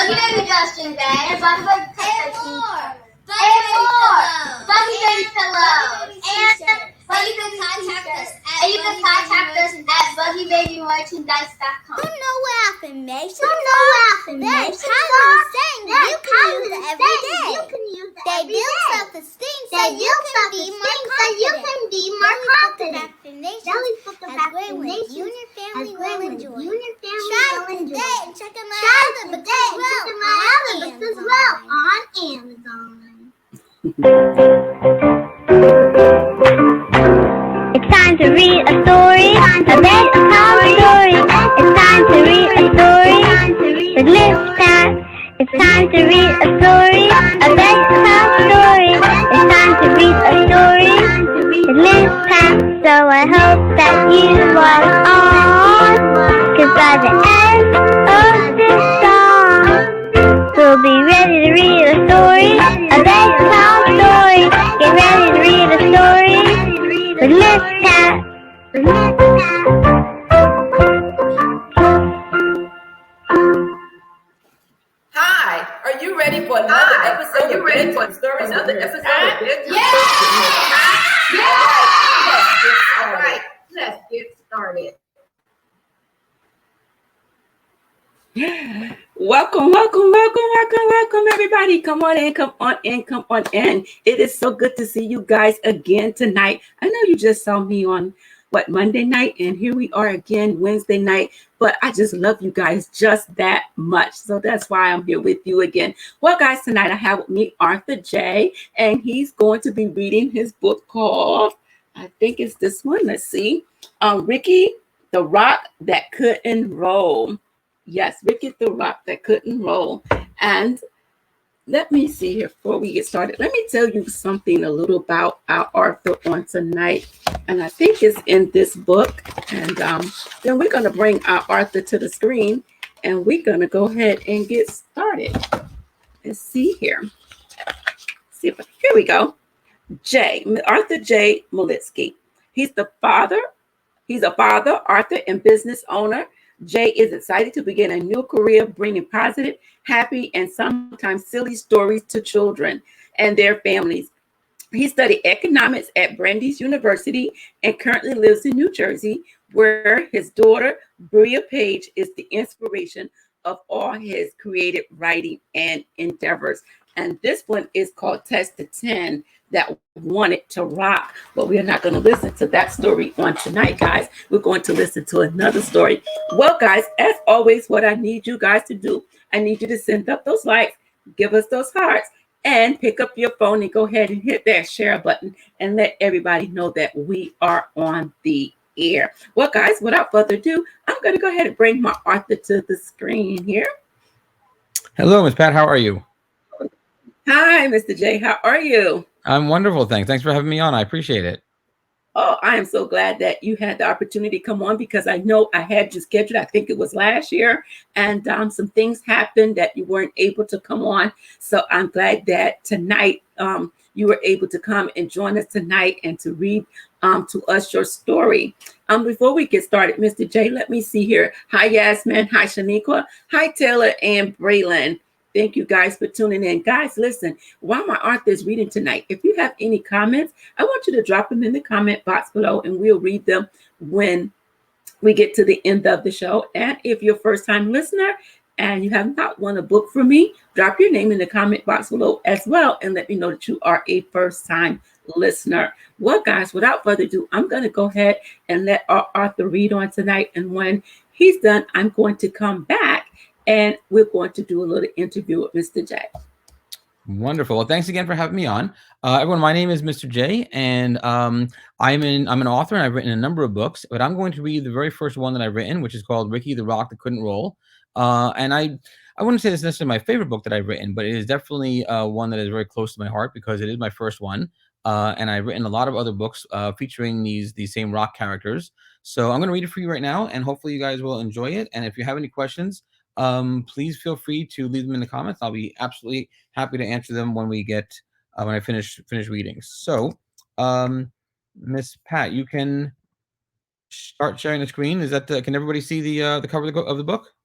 Buggy Baby Justin Bed, Buggy Baby Pillows, Buggy Baby Pillows, and Buggy Baby T-shirts. And you can contact us at BuggyBabyMerchandise.com. Don't know what affirmations are? They're positive sayings you can use every day. They build self-esteem so you can be more confident. Affirmations are great ones. You and your family will enjoy. Try it today and check out my other books as well on Amazon. It's time to read a story, a bedtime story. It's time to read a story with Liz Pat. It's time to read a story, a bedtime story. It's time to read a story with Liz Pat. So I hope that you log on, 'cause by the end of this song, we'll be ready to read a story, a bedtime story. Get ready to read a story with Liz Pat. Hi, are you ready for another episode of Bedtime Stories? All right, let's get started. Welcome, everybody. Come on in. It is so good to see you guys again tonight. I know you just saw me on Monday night, and here we are again Wednesday night, but I just love you guys just that much. So that's why I'm here with you again. Well, guys, tonight I have with me Arthur J, and he's going to be reading his book called, I think it's this one. Let's see. Ricky the Rock That Couldn't Roll. Yes, Ricky the Rock That Couldn't Roll. And let me see here before we get started. Let me tell you something a little about our Arthur on tonight. And I think it's in this book. And then we're going to bring our Arthur to the screen. And we're going to go ahead and get started. Let's see here. Here we go. Arthur J. Molitsky. He's a father, Arthur, and business owner. Jay is excited to begin a new career bringing positive, happy, and sometimes silly stories to children and their families. He studied economics at Brandeis University and currently lives in New Jersey, where his daughter, Bria Page, is the inspiration of all his creative writing and endeavors. And this one is called Test to 10, That Wanted to Rock. But we are not going to listen to that story on tonight, guys. We're going to listen to another story. Well, guys, as always, what I need you guys to do, I need you to send up those likes, give us those hearts, and pick up your phone and go ahead and hit that share button and let everybody know that we are on the air. Well, guys, without further ado, I'm going to go ahead and bring my Arthur to the screen here. Hello, Ms. Pat. How are you? Hi, Mr. J. How are you? I'm wonderful, thanks. Thanks for having me on. I appreciate it. Oh, I am so glad that you had the opportunity to come on, because I know I had you scheduled. I think it was last year, and some things happened that you weren't able to come on. So I'm glad that tonight you were able to come and join us tonight and to read to us your story. Before we get started, Mr. J, let me see here. Hi, Yasmin. Hi, Shaniqua. Hi, Taylor and Braylon. Thank you guys for tuning in. Guys, listen, while my Arthur is reading tonight, if you have any comments, I want you to drop them in the comment box below, and we'll read them when we get to the end of the show. And if you're a first-time listener and you have not won a book from me, drop your name in the comment box below as well, and let me know that you are a first-time listener. Well, guys, without further ado, I'm going to go ahead and let our Arthur read on tonight. And when he's done, I'm going to come back and we're going to do a little interview with Mr. J. Wonderful. Well, thanks again for having me on. Everyone, my name is Mr. J, and I'm an author, and I've written a number of books, but I'm going to read the very first one that I've written, which is called Ricky the Rock That Couldn't Roll. And I wouldn't say this is necessarily my favorite book that I've written, but it is definitely one that is very close to my heart because it is my first one. And I've written a lot of other books featuring these same rock characters. So I'm going to read it for you right now, and hopefully you guys will enjoy it. And if you have any questions, please feel free to leave them in the comments. I'll be absolutely happy to answer them when we get when I finish reading. So, Miss Pat, you can start sharing the screen. Is that can everybody see the cover of the book?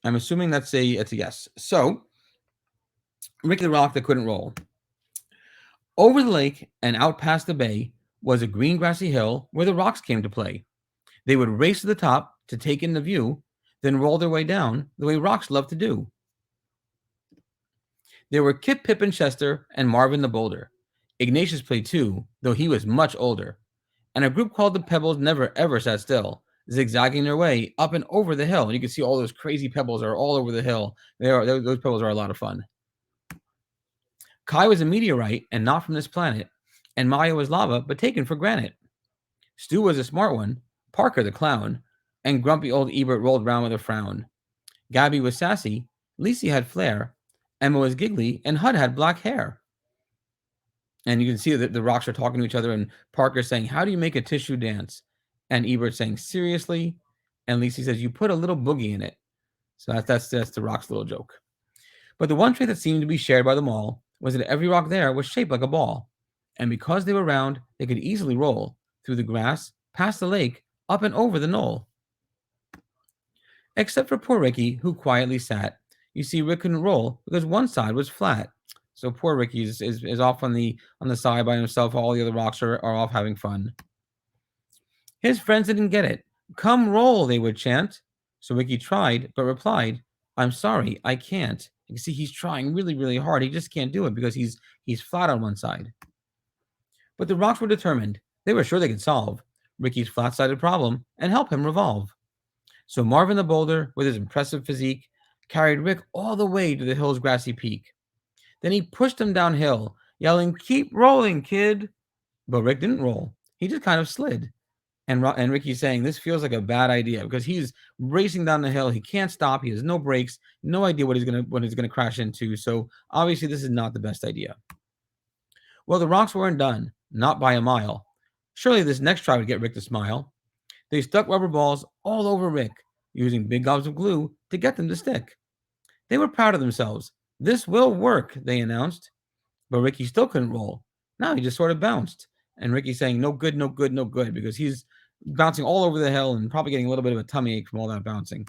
I'm assuming that's a yes. So, Ricky the Rock that couldn't roll. Over the lake and out past the bay was a green grassy hill where the rocks came to play. They would race to the top to take in the view, then roll their way down the way rocks love to do. There were Kip, Pip, and Chester, and Marvin the Boulder. Ignatius played too, though he was much older. And a group called the Pebbles never ever sat still, zigzagging their way up and over the hill. And you can see all those crazy pebbles are all over the hill. Those pebbles are a lot of fun. Kai was a meteorite and not from this planet, and Maya was lava but taken for granite. Stu was a smart one, Parker the clown, and grumpy old Ebert rolled round with a frown. Gabby was sassy, Lisi had flair, Emma was giggly, and Hud had black hair. And you can see that the rocks are talking to each other, and Parker saying, "How do you make a tissue dance?" And Ebert saying, "Seriously?" And Lisi says, "You put a little boogie in it." So that's the rock's little joke. But the one trait that seemed to be shared by them all was that every rock there was shaped like a ball. And because they were round, they could easily roll through the grass, past the lake, up and over the knoll. Except for poor Ricky, who quietly sat. You see, Rick couldn't roll because one side was flat. So poor Ricky is off on the side by himself. All the other rocks are off having fun. His friends didn't get it. "Come roll," they would chant. So Ricky tried, but replied, "I'm sorry, I can't." You can see he's trying really, really hard. He just can't do it because he's flat on one side. But the rocks were determined. They were sure they could solve Ricky's flat-sided problem and help him revolve. So Marvin the Boulder, with his impressive physique, carried Rick all the way to the hill's grassy peak. Then he pushed him downhill, yelling, "Keep rolling, kid." But Rick didn't roll. He just kind of slid. And Ricky's saying, "This feels like a bad idea," because he's racing down the hill. He can't stop. He has no brakes, no idea what he's gonna crash into. So obviously, this is not the best idea. Well, the rocks weren't done, not by a mile. Surely this next try would get Rick to smile. They stuck rubber balls all over Rick, using big gobs of glue to get them to stick. They were proud of themselves. "This will work," they announced. But Ricky still couldn't roll. Now he just sort of bounced. And Ricky's saying, "No good, no good, no good," because he's bouncing all over the hill and probably getting a little bit of a tummy ache from all that bouncing.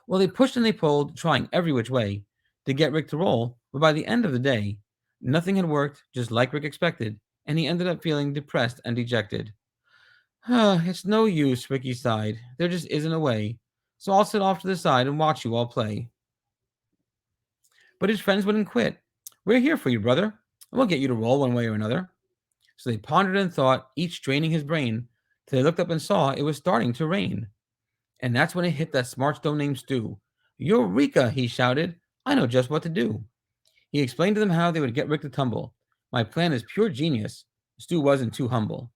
Well, they pushed and they pulled, trying every which way to get Rick to roll, but by the end of the day, nothing had worked just like Rick expected, and he ended up feeling depressed and dejected. "It's no use," Ricky sighed. "There just isn't a way, so I'll sit off to the side and watch you all play." But his friends wouldn't quit. "We're here for you, brother, and we'll get you to roll one way or another." So they pondered and thought, each straining his brain, till they looked up and saw it was starting to rain. And that's when it hit that smart stone named Stu. "Eureka!" he shouted. "I know just what to do." He explained to them how they would get Rick to tumble. "My plan is pure genius." Stu wasn't too humble.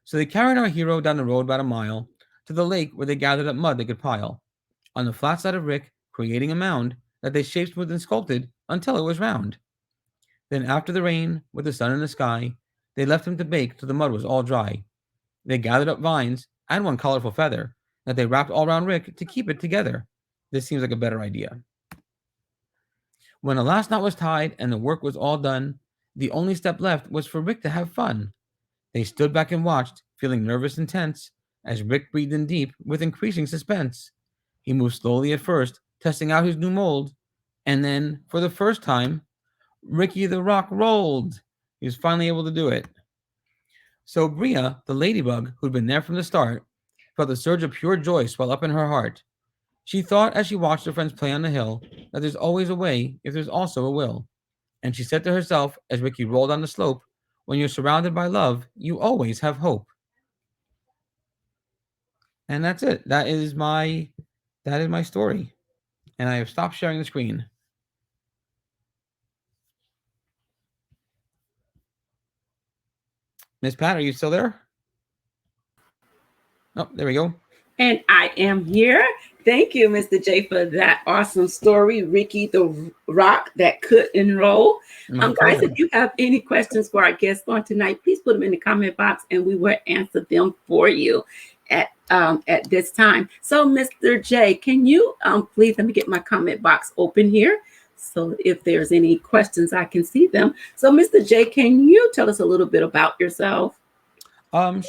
So they carried our hero down the road about a mile to the lake where they gathered up mud they could pile on the flat side of Rick, creating a mound that they shaped, smoothed, and sculpted until it was round. Then after the rain, with the sun in the sky, they left him to bake till the mud was all dry. They gathered up vines and one colorful feather that they wrapped all around Rick to keep it together. This seems like a better idea. When the last knot was tied and the work was all done, the only step left was for Rick to have fun. They stood back and watched, feeling nervous and tense, as Rick breathed in deep with increasing suspense. He moved slowly at first, testing out his new mold, and then, for the first time, Ricky the Rock rolled. He was finally able to do it. So Bria, the ladybug, who'd been there from the start, felt a surge of pure joy swell up in her heart. She thought as she watched her friends play on the hill that there's always a way if there's also a will. And she said to herself as Ricky rolled on the slope, "When you're surrounded by love, you always have hope." And that's it. That is my story. And I have stopped sharing the screen. Miss Pat, are you still there? Oh, there we go. And I am here. Thank you, Mr. J, for that awesome story, Ricky the Rock that couldn't roll. Guys, if you have any questions for our guests on tonight, please put them in the comment box and we will answer them for you at this time. So, Mr. J, can you please let me get my comment box open here. So if there's any questions, I can see them. So, Mr. J, can you tell us a little bit about yourself?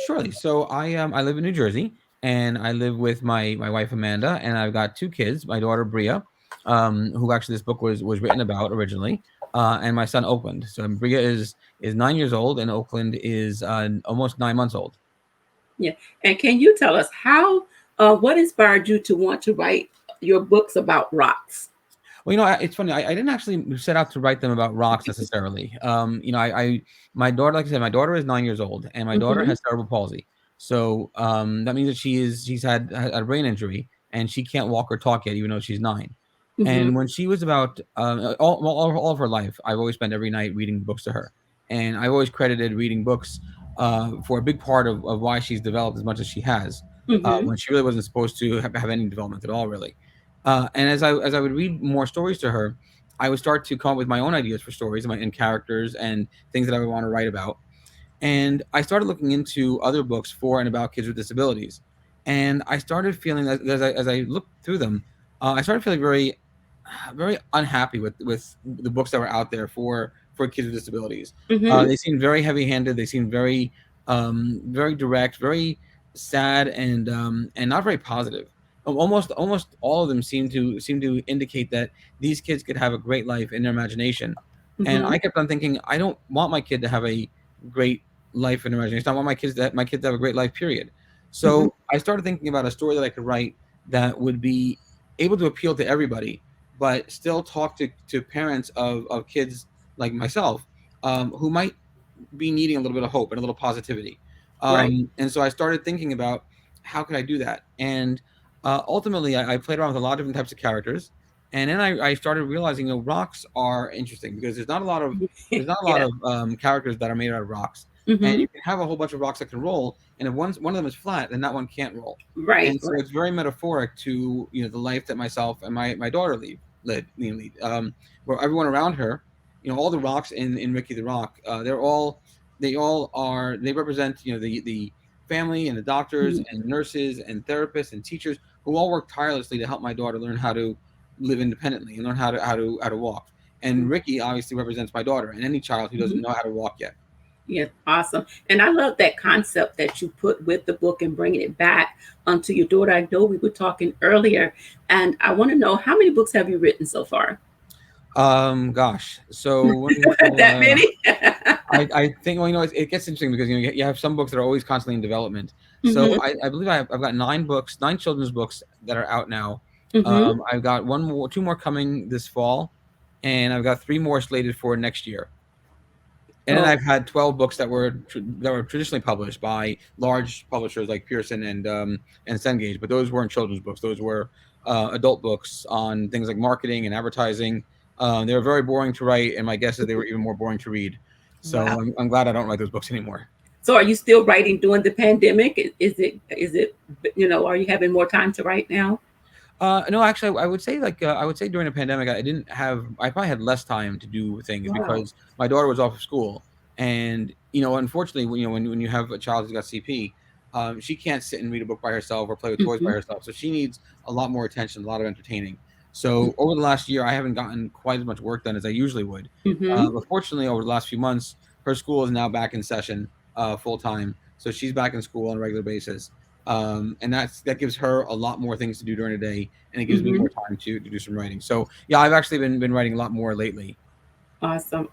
Surely. So I live in New Jersey, and I live with my wife Amanda, and I've got 2 kids. My daughter Bria, who actually this book was written about originally, and my son Oakland. So Bria is 9 years old, and Oakland is almost 9 months old. Yeah. And can you tell us what inspired you to want to write your books about rocks? Well, it's funny. I didn't actually set out to write them about rocks necessarily. My daughter, like I said, my daughter is 9 years old, and my daughter has cerebral palsy. So that means that she's had a brain injury, and she can't walk or talk yet, even though she's 9. And when she was about all of her life, I've always spent every night reading books to her, and I've always credited reading books for a big part of why she's developed as much as she has, when she really wasn't supposed to have any development at all, really. And as I would read more stories to her, I would start to come up with my own ideas for stories and characters and things that I would want to write about. And I started looking into other books for and about kids with disabilities. And I started feeling that as I looked through them, I started feeling very, very unhappy with the books that were out there for kids with disabilities. They seemed very heavy-handed. They seemed very, very direct, very sad, and not very positive. Almost all of them seem to indicate that these kids could have a great life in their imagination. And I kept on thinking, I don't want my kid to have a great life in their imagination. I want my kids to have a great life, period. So I started thinking about a story that I could write that would be able to appeal to everybody, but still talk to parents of kids like myself, who might be needing a little bit of hope and a little positivity. Right. And so I started thinking about how could I do that. And ultimately, I played around with a lot of different types of characters, and then I started realizing, rocks are interesting because there's not a lot of characters that are made out of rocks, and you can have a whole bunch of rocks that can roll, and if one of them is flat, then that one can't roll. Right. And so it's very metaphoric to the life that myself and my daughter led. Where everyone around her, all the rocks in Ricky the Rock, they represent the family and the doctors and nurses and therapists and teachers who all work tirelessly to help my daughter learn how to live independently and learn how to walk. And Ricky obviously represents my daughter and any child who doesn't know how to walk yet. Yeah, awesome. And I love that concept that you put with the book and bringing it back onto your daughter. I know we were talking earlier, and I want to know, how many books have you written so far? Gosh, so that many? I think it gets interesting because you have some books that are always constantly in development. So I believe I've got 9 children's books that are out now. I've got 2 more coming this fall, and I've got 3 more slated for next year. And then I've had 12 books that were traditionally published by large publishers like Pearson and Cengage, but those weren't children's books. Those were adult books on things like marketing and advertising. They were very boring to write, and my guess is they were even more boring to read. So wow. I'm glad I don't write those books anymore. So are you still writing during the pandemic? Is it are you having more time to write now? No, actually, I would say during the pandemic, I probably had less time to do things because my daughter was off of school, and unfortunately, when you have a child who's got CP, she can't sit and read a book by herself or play with toys by herself. So she needs a lot more attention, a lot of entertaining. So over the last year, I haven't gotten quite as much work done as I usually would. But fortunately, over the last few months, her school is now back in session full time, so she's back in school on a regular basis. And that gives her a lot more things to do during the day, and it gives me more time to do some writing. So yeah, I've actually been writing a lot more lately. Awesome.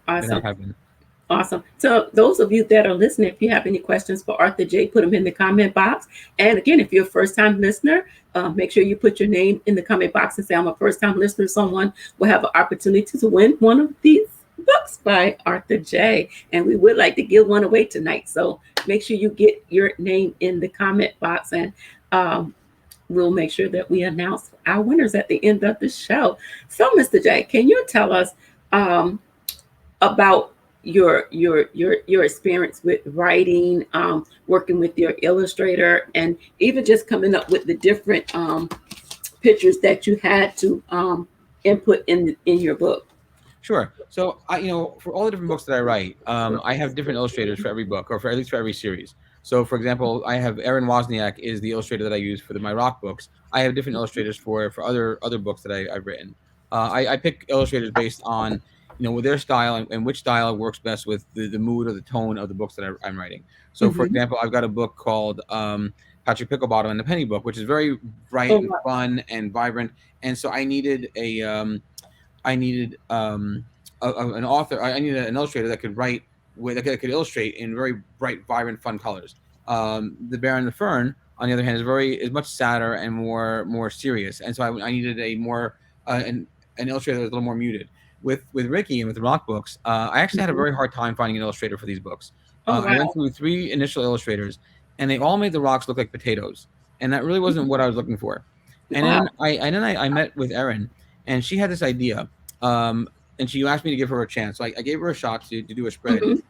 Awesome. So those of you that are listening, if you have any questions for Arthur J, put them in the comment box. And again, if you're a first-time listener, make sure you put your name in the comment box and say, I'm a first-time listener. Someone will have an opportunity to win one of these books by Arthur J. And we would like to give one away tonight. So make sure you get your name in the comment box, and we'll make sure that we announce our winners at the end of the show. So Mr. J, can you tell us about your experience with writing, working with your illustrator, and even just coming up with the different pictures that you had to input in your book? Sure. So for all the different books that I write, I have different illustrators for every book, or at least for every series. So for example, I have Aaron Wozniak is the illustrator that I use for my rock books. I have different illustrators for other books that I've written. I pick illustrators based on with their style and which style works best with the mood or the tone of the books that I'm writing. So, for Mhm. example, I've got a book called Patrick Picklebottom and the Penny Book, which is very bright Oh, and wow. fun and vibrant. And so I needed an author. I needed an illustrator that could write that could illustrate in very bright, vibrant, fun colors. The Bear and the Fern, on the other hand, is much sadder and more serious. And so I needed a more an illustrator that was a little more muted. With Ricky and with the Rock books, I actually had a Mhm. very hard time finding an illustrator for these books. Oh, I went wow. through 3 initial illustrators, and they all made the rocks look like potatoes, and that really wasn't what I was looking for. And Wow. then I met with Erin, and she had this idea, um, and she asked me to give her a chance. So I gave her a shot to do a spread. Mhm.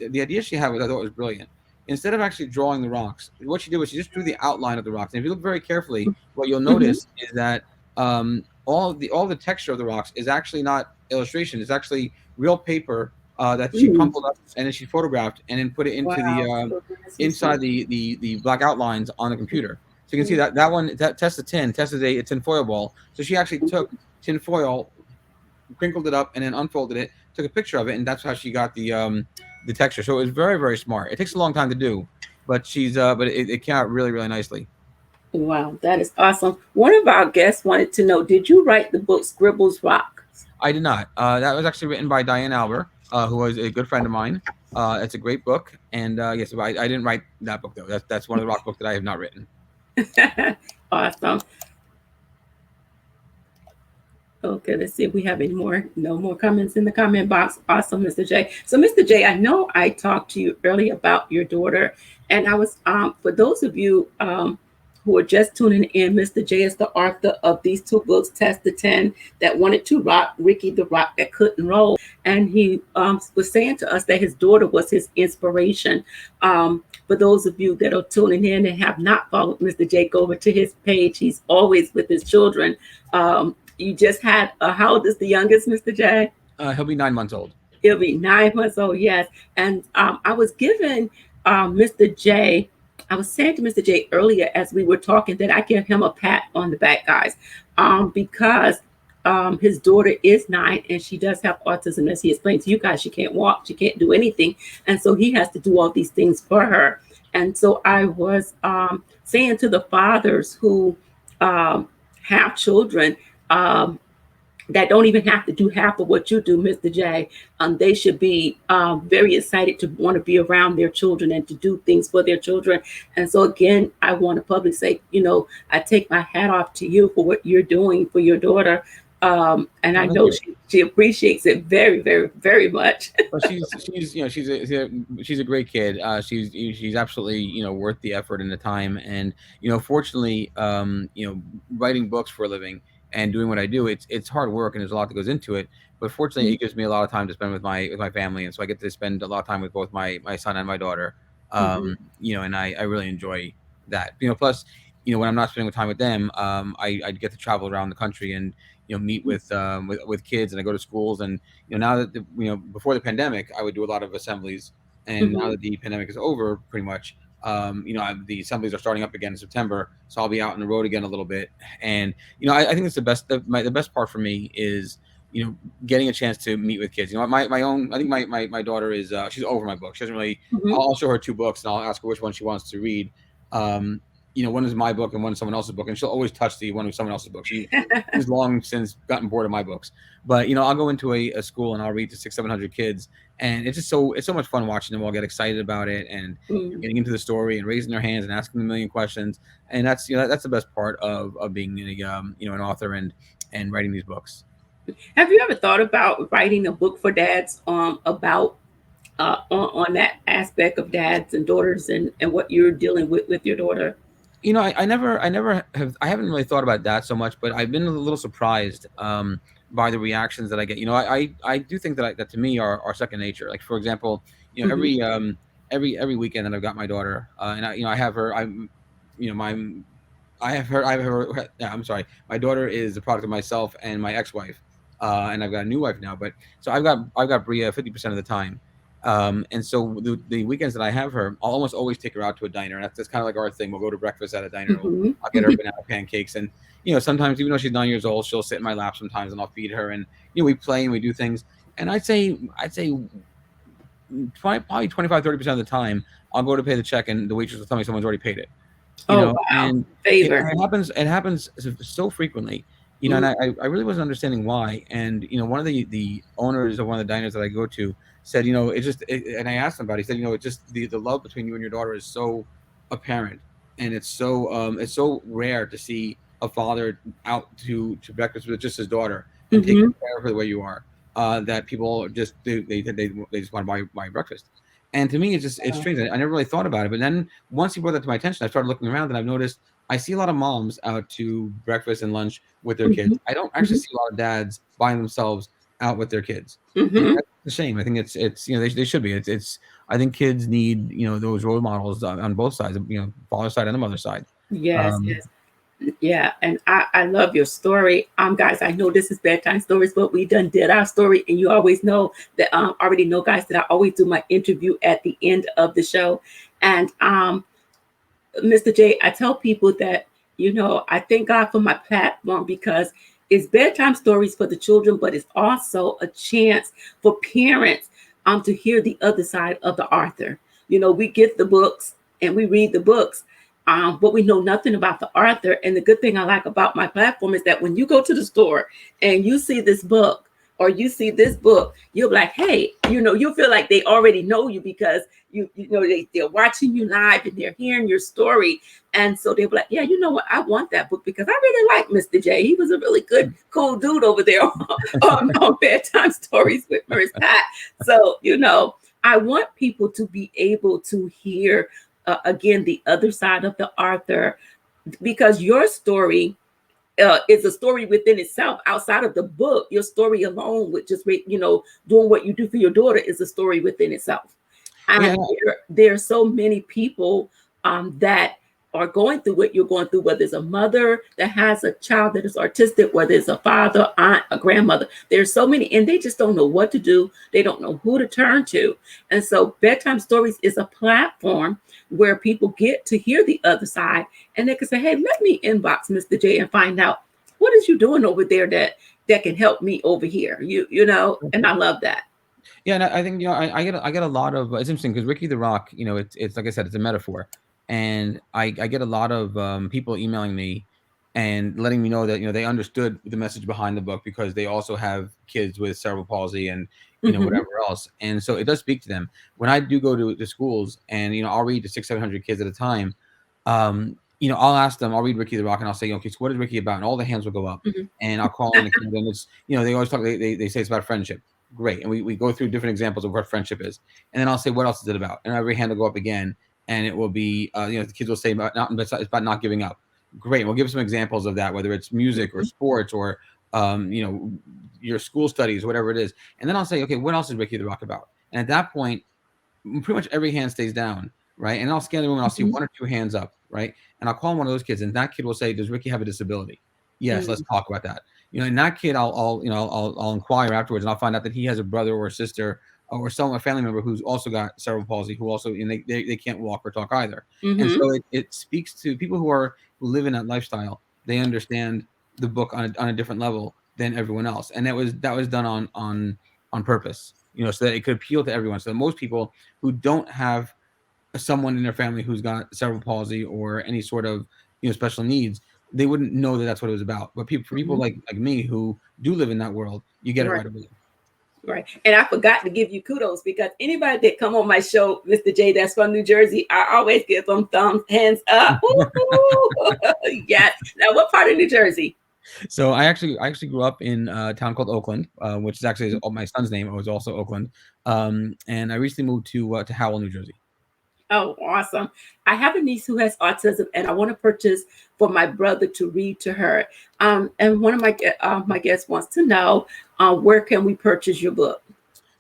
And the idea she had was I thought was brilliant. Instead of actually drawing the rocks, what she did was she just drew the outline of the rocks. And if you look very carefully, what you'll Mhm. notice is that all the texture of the rocks is actually not illustration. It's actually real paper that she Mm. crumpled up and then she photographed and then put it into the Wow. So that's inside research. the black outlines on the computer. So you can see Mhm. that one that tests the tin, tests a tin foil ball. So she actually took tin foil, crinkled it up, and then unfolded it, took a picture of it, and that's how she got the texture. So it was very, very smart. It takes a long time to do, but it came out really, really nicely. Wow, that is awesome. One of our guests wanted to know, did you write the book Scribbles Rock? I did not. That was actually written by Diane Albert, who was a good friend of mine. It's a great book, and yes, I didn't write that book though. That's one of the rock books that I have not written. Awesome. Okay, let's see if we have any more. No more comments in the comment box. Awesome, Mr. J. So, Mr. J, I know I talked to you earlier about your daughter, and I was for those of you who are just tuning in, Mr. J is the author of these 2 books, Test the 10 that wanted to rock, Ricky the Rock that couldn't roll, and he was saying to us that his daughter was his inspiration. For those of you that are tuning in and have not followed Mr. J, go over to his page. He's always with his children. You just had how old is the youngest, Mr. J? He'll be 9 months old. He'll be 9 months old, yes. And I was giving Mr. J, I was saying to Mr. J earlier as we were talking that I give him a pat on the back, guys, because his daughter is 9 and she does have autism. As he explained to you guys, she can't walk, she can't do anything. And so he has to do all these things for her. And so I was saying to the fathers who have children, that don't even have to do half of what you do, Mr. J. They should be very excited to want to be around their children and to do things for their children. And so, again, I want to publicly say, I take my hat off to you for what you're doing for your daughter. And I Thank know you. she appreciates it very, very, very much. Well, she's a great kid. She's absolutely worth the effort and the time. And fortunately, writing books for a living and doing what I do, it's hard work and there's a lot that goes into it. But fortunately, it gives me a lot of time to spend with my family, and so I get to spend a lot of time with both my son and my daughter. Mhm. And I really enjoy that. Plus, when I'm not spending time with them, I get to travel around the country and meet with kids, and I go to schools. And now that before the pandemic, I would do a lot of assemblies, and now Mhm. that the pandemic is over, pretty much, the assemblies are starting up again in September, so I'll be out on the road again a little bit. And I think it's the best part for me is getting a chance to meet with kids. My own, I think my daughter is she's over my book. She doesn't really. Mhm. I'll show her 2 books and I'll ask her which one she wants to read. Um, one is my book and one is someone else's book, and she'll always touch the one with someone else's book. She's long since gotten bored of my books. But I'll go into a school and I'll read to 600-700 kids, and it's so much fun watching them all get excited about it, and Mhm. getting into the story and raising their hands and asking a million questions. And that's that's the best part of being an author and writing these books. Have you ever thought about writing a book for dads about on that aspect of dads and daughters and what you're dealing with your daughter? I haven't really thought about that so much, but I've been a little surprised by the reactions that I get. I do think that to me are second nature. Like, for example, Mhm. every weekend that I've got my daughter, and I have her. My I have her. Yeah, I'm sorry. My daughter is a product of myself and my ex-wife, and I've got a new wife now. But so I've got Bria 50% of the time, and so the weekends that I have her, I'll almost always take her out to a diner, and that's kind of like our thing. We'll go to breakfast at a diner. Mhm. I'll get her banana pancakes, and sometimes even though she's 9 years old, she'll sit in my lap sometimes, and I'll feed her, and we play and we do things. And I'd say probably 25-30% of the time, I'll go to pay the check, and the waitress will tell me someone's already paid it. You Oh know, wow, and favor. it happens so frequently. You know, and I really wasn't understanding why. And you know, one of the owners of one of the diners that I go to said, you know, and I asked him about it. He said, you know, it just the love between you and your daughter is so apparent, and it's so rare to see a father out to breakfast with just his daughter and taking care of her the way you are. That people just they just want to buy breakfast. And to me, it's strange. I never really thought about it, but then once he brought that to my attention, I started looking around, and I've noticed I see a lot of moms out to breakfast and lunch with their kids. I don't actually see a lot of dads by themselves out with their kids. And that's a shame. I think it's you know they should be. It's I think kids need, you know, those role models on both sides, you know, father side and the mother side. Yes, yes. Yeah, and I love your story. Guys, I know this is bedtime stories, but we did our story, and you always know that already know, guys, that I always do my interview at the end of the show. And Mr. J, I tell people that, you know, I thank God for my platform because it's bedtime stories for the children, but it's also a chance for parents to hear the other side of the author. You know, we get the books and we read the books, but we know nothing about the author. And the good thing I like about my platform is that when you go to the store and you see this book or you see this book, you'll be like, hey, you know, you feel like they already know you because you know they're watching you live and they're hearing your story. And so they'll be like, yeah, you know what, I want that book because I really like Mr. J. He was a really good, cool dude over there on Bedtime Stories with Miss Pat. So, you know, I want people to be able to hear again the other side of the author, because your story is a story within itself outside of the book. Your story alone with just, you know, doing what you do for your daughter is a story within itself. And there are so many people that are going through what you're going through, whether it's a mother that has a child that is autistic, whether it's a father, aunt, a grandmother. There's so many, and they just don't know what to do. They don't know who to turn to. And so Bedtime Stories is a platform where people get to hear the other side, and they can say, hey, let me inbox Mr. J and find out what is you doing over there that can help me over here. You know, and I love that. Yeah, and I think, you know, I get a lot of, it's interesting because Ricky the Rock, you know, it's like I said, it's a metaphor, and I get a lot of people emailing me and letting me know that, you know, they understood the message behind the book because they also have kids with cerebral palsy and, you know, whatever else, and so it does speak to them. When I do go to the schools, and, you know, I'll read to 600-700 kids at a time, you know, I'll ask them, I'll read Ricky the Rock, and I'll say, okay, so what is Ricky about? And all the hands will go up, and I'll call in the kid, and it's, you know, they always talk, they say it's about friendship. Great. And we go through different examples of what friendship is. And then I'll say, what else is it about? And every hand will go up again. And it will be, you know, the kids will say it's about not giving up. Great. We'll give some examples of that, whether it's music or sports or, you know, your school studies, whatever it is. And then I'll say, okay, what else is Ricky the Rock about? And at that point, pretty much every hand stays down, right? And I'll scan the room and I'll see 1 or 2 hands up, right? And I'll call one of those kids, and that kid will say, does Ricky have a disability? Yes, let's talk about that. You know, and that kid, I'll inquire afterwards, and I'll find out that he has a brother or a sister or a family member who's also got cerebral palsy, who also, and they can't walk or talk either. And so it speaks to people who live in that lifestyle. They understand the book on a different level than everyone else, and that was done on purpose, you know, so that it could appeal to everyone. So that most people who don't have someone in their family who's got cerebral palsy or any sort of, you know, special needs, they wouldn't know that that's what it was about. But for people like me who do live in that world, you get it right away. Right. And I forgot to give you kudos because anybody that come on my show, Mr. J, that's from New Jersey, I always give them hands up. Yes. Now, what part of New Jersey? So I actually grew up in a town called Oakland, which is actually my son's name. It was also Oakland. And I recently moved to Howell, New Jersey. Oh, awesome. I have a niece who has autism, and I want to purchase for my brother to read to her. And one of my guests wants to know, where can we purchase your book?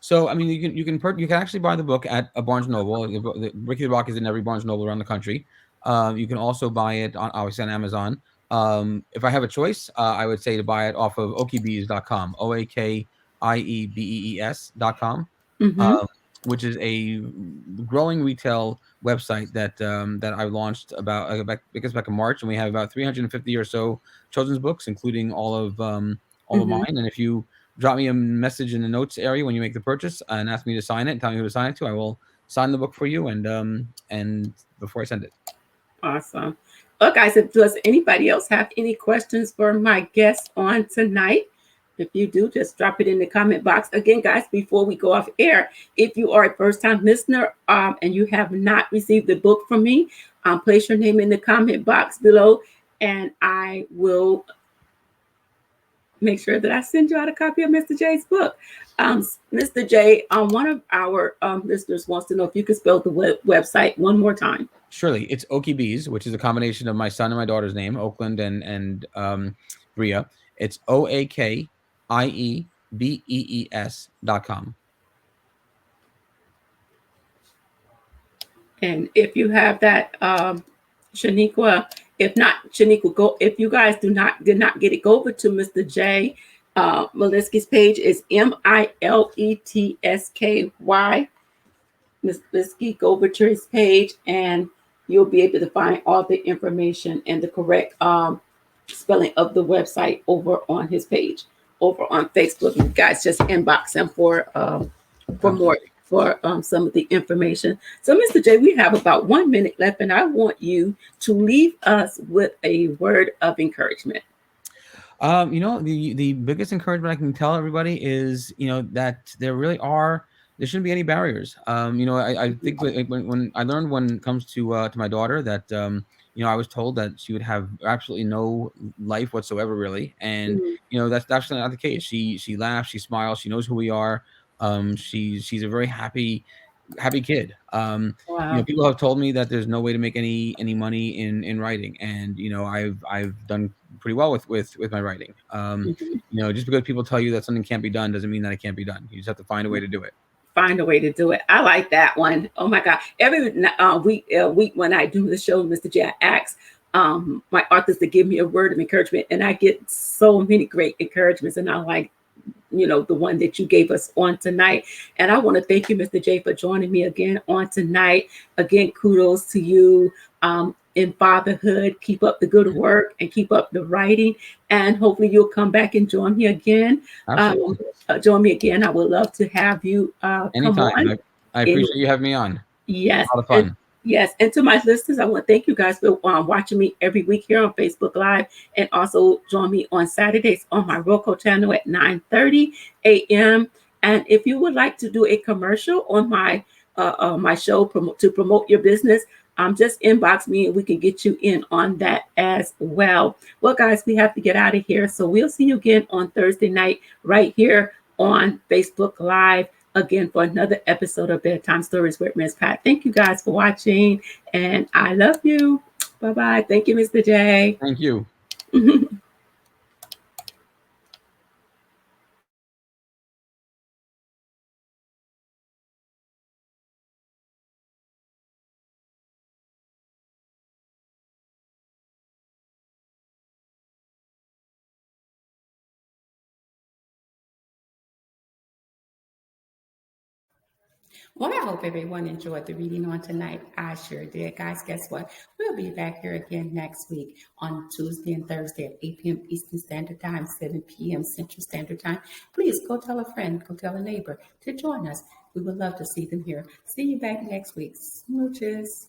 So, I mean, you can actually buy the book at a Barnes Noble. Ricky the Rock is in every Barnes Noble around the country. You can also buy it obviously on Amazon. If I have a choice, I would say to buy it off of okiebees.com, OAKIEBEES.com. Which is a growing retail website that I launched about in March, and we have about 350 or so children's books, including all of mine. And if you drop me a message in the notes area when you make the purchase and ask me to sign it and tell me who to sign it to. I will sign the book for you and before I send it. Awesome. Well, guys, does anybody else have any questions for my guest on tonight? If you do, just drop it in the comment box. Again, guys, before we go off air, if you are a first-time listener and you have not received the book from me, place your name in the comment box below, and I will make sure that I send you out a copy of Mr. J's book. Mr. J, one of our listeners wants to know if you could spell the website one more time. Surely. It's Okie Bees, which is a combination of my son and my daughter's name, Oakland and Bria. It's OAKIEBEES.com. And if you have that, Shaniqua, if not, Shaniqua, go. If you guys did not get it, go over to Mr. J Miletsky's page. Is Miletsky. Ms. Miletsky, go over to his page, and you'll be able to find all the information and the correct spelling of the website over on his page over on Facebook. You guys just inbox him for more. For some of the information. So, Mr. J, we have about 1 minute left, and I want you to leave us with a word of encouragement. The biggest encouragement I can tell everybody is, that there shouldn't be any barriers. I think when I learned when it comes to my daughter that, I was told that she would have absolutely no life whatsoever, really. And, that's absolutely not the case. She laughs, she smiles, she knows who we are. She's a very happy kid. Wow. People have told me that there's no way to make any money in writing, and I've done pretty well with my writing. Just because people tell you that something can't be done doesn't mean that it can't be done. You just have to find a way to do it. Find a way to do it. I like that one. Oh my God! Every week when I do the show, Mr. J, I ask my authors to give me a word of encouragement, and I get so many great encouragements, and I like the one that you gave us on tonight. And I want to thank you, Mr. J, for joining me again on tonight. Again, kudos to you in fatherhood. Keep up the good work and keep up the writing. And hopefully you'll come back and join me again. Join me again. I would love to have you anytime. Come on. I appreciate you having me on. Yes. A lot of fun. Yes, and to my listeners, I want to thank you guys for watching me every week here on Facebook Live, and also join me on Saturdays on my Roku channel at 9:30 a.m. And if you would like to do a commercial on my my show to promote your business, just inbox me and we can get you in on that as well. Well, guys, we have to get out of here, so we'll see you again on Thursday night right here on Facebook Live. Again, for another episode of Bedtime Stories with Miss Pat. Thank you guys for watching, and I love you. Bye-bye. Thank you, Mr. J. Thank you. Well, I hope everyone enjoyed the reading on tonight. I sure did. Guys, guess what? We'll be back here again next week on Tuesday and Thursday at 8 p.m. Eastern Standard Time, 7 p.m. Central Standard Time. Please go tell a friend, go tell a neighbor to join us. We would love to see them here. See you back next week. Smooches.